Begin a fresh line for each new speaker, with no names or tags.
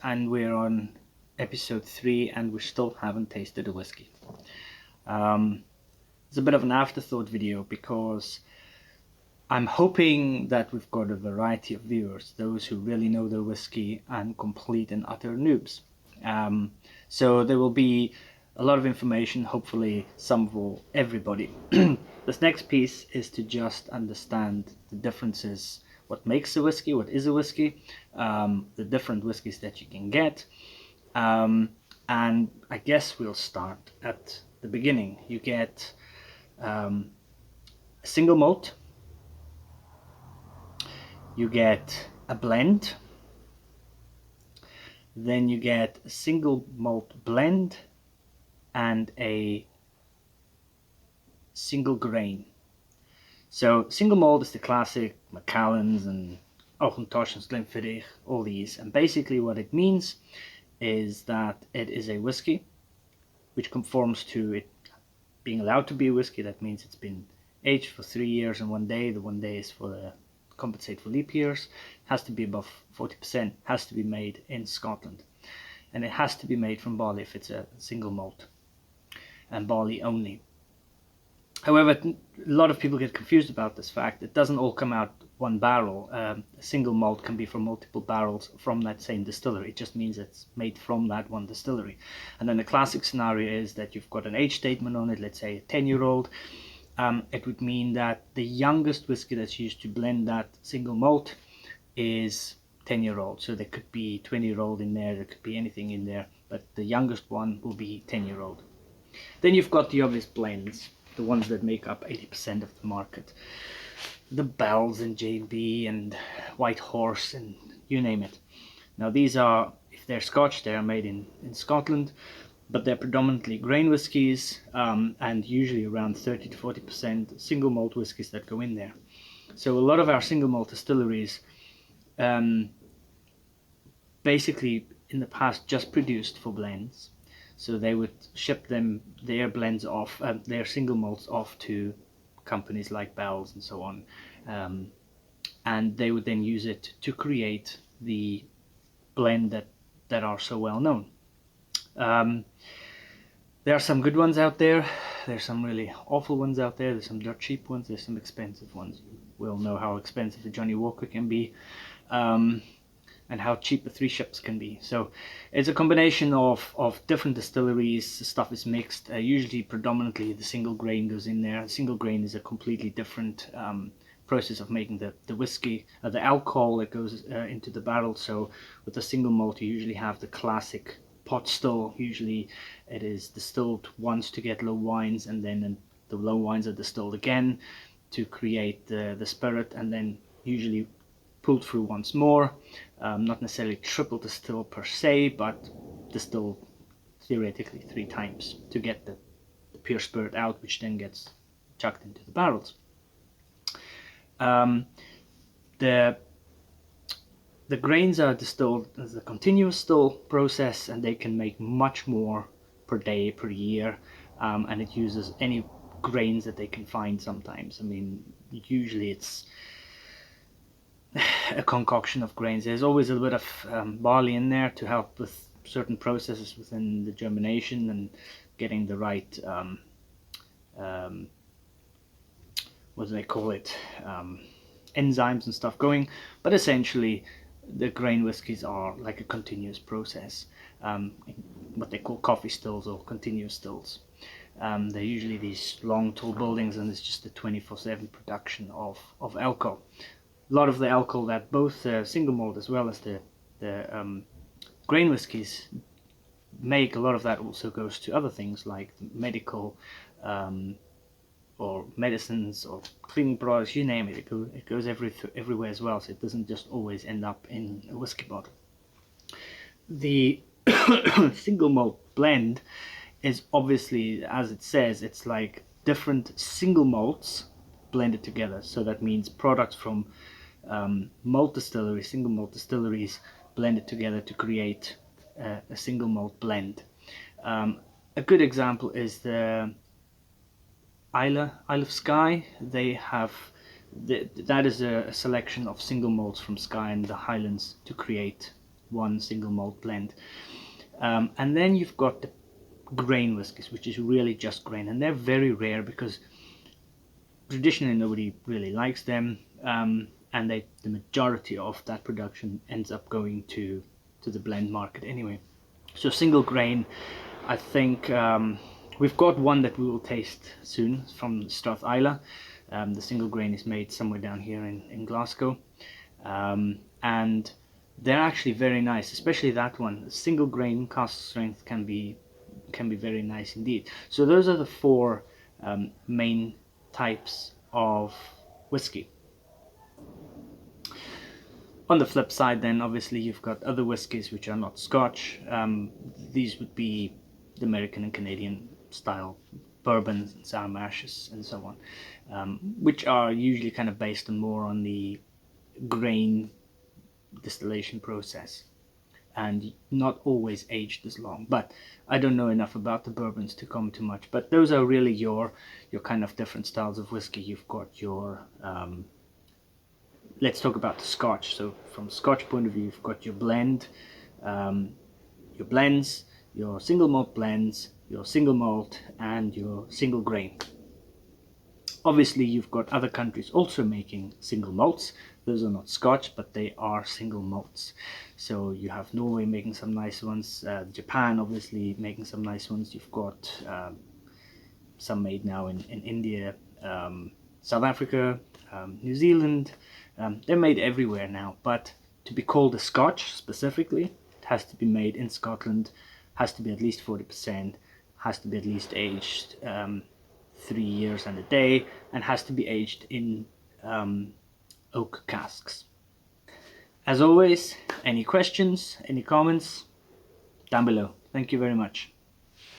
And we're on episode 3 and we still haven't tasted a whiskey. It's a bit of an afterthought video because I'm hoping that we've got a variety of viewers, those who really know their whiskey and complete and utter noobs. So there will be a lot of information, hopefully some for everybody. This next piece is to just understand the differences, what makes a whiskey, what is a whiskey, the different whiskies that you can get. And I guess we'll start at the beginning. You get a single malt, you get a blend, then you get a single malt blend and a single grain. So single malt is the classic Macallan's and Auchentoshn's, Glenfiddich, all these. And basically what it means is that it is a whiskey which conforms to it being allowed to be a whiskey. That means it's been aged for 3 years and 1 day. The 1 day is for the compensate for leap years. Has to be above 40%. Has to be made in Scotland, and it has to be made from barley if it's a single malt and barley only. However, a lot of people get confused about this fact. It doesn't all come out one barrel. A single malt can be from multiple barrels from that same distillery. It just means it's made from that one distillery. And then the classic scenario is that you've got an age statement on it, let's say a 10-year-old. It would mean that the youngest whiskey that's used to blend that single malt is 10-year-old. So there could be 20-year-old in there, there could be anything in there, but the youngest one will be 10-year-old. Then you've got the obvious blends, the ones that make up 80% of the market. The Bells and JB and White Horse and you name it. Now these are, if they're Scotch, they are made in Scotland, but they're predominantly grain whiskies and usually around 30 to 40% single malt whiskies that go in there. So a lot of our single malt distilleries basically in the past just produced for blends. So they would ship their blends off, their single malts off to companies like Bell's and so on, and they would then use it to create the blend that are so well known. There are some good ones out there. There's some really awful ones out there. There's some dirt cheap ones. There's some expensive ones. We all know how expensive a Johnny Walker can be. And how cheap the Three Ships can be. So it's a combination of different distilleries. The stuff is mixed. Usually predominantly the single grain goes in there. The single grain is a completely different process of making the whiskey, the alcohol that goes into the barrel. So with the single malt you usually have the classic pot still. Usually it is distilled once to get low wines, and then the low wines are distilled again to create the spirit, and then usually pulled through once more, not necessarily triple distill per se, but distill theoretically 3 times to get the pure spirit out, which then gets chucked into the barrels. The grains are distilled as a continuous still process, and they can make much more per day, per year, and it uses any grains that they can find sometimes. I mean, usually it's a concoction of grains. There's always a little bit of barley in there to help with certain processes within the germination and getting the right what do they call it, enzymes and stuff going. But essentially the grain whiskies are like a continuous process, what they call coffee stills or continuous stills. They're usually these long tall buildings, and it's just a 24/7 production of alcohol. A lot of the alcohol that both single malt as well as the grain whiskies make, a lot of that also goes to other things like medical or medicines or cleaning products, you name it. It goes everywhere as well, so it doesn't just always end up in a whiskey bottle. The single malt blend is obviously, as it says, it's like different single malts blended together. So that means products from malt distilleries, single malt distilleries, blended together to create a single malt blend. A good example is the Isle of Skye. They have that is a selection of single malts from Skye and the Highlands to create one single malt blend. And then you've got the grain whiskies, which is really just grain, and they're very rare because traditionally nobody really likes them, and the majority of that production ends up going to the blend market anyway. So single grain, I think we've got one that we will taste soon from Strath Isla. The single grain is made somewhere down here in Glasgow, and they're actually very nice, especially that one. Single grain cask strength can be very nice indeed. So those are the four main types of whiskey. On the flip side, then obviously you've got other whiskies which are not Scotch. These would be the American and Canadian style bourbons and sour mashes and so on, which are usually kind of based on more on the grain distillation process and not always aged as long. But I don't know enough about the bourbons to comment too much. But those are really your kind of different styles of whiskey. You've got your let's talk about the Scotch. So from a Scotch point of view, you've got your blend, your blends, your single malt blends, your single malt, and your single grain. Obviously, you've got other countries also making single malts. Those are not Scotch, but they are single malts. So you have Norway making some nice ones, Japan obviously making some nice ones. You've got some made now in India, South Africa, New Zealand. They're made everywhere now, but to be called a Scotch specifically, it has to be made in Scotland, has to be at least 40%, has to be at least aged 3 years and a day, and has to be aged in oak casks. As always, any questions, any comments, down below. Thank you very much.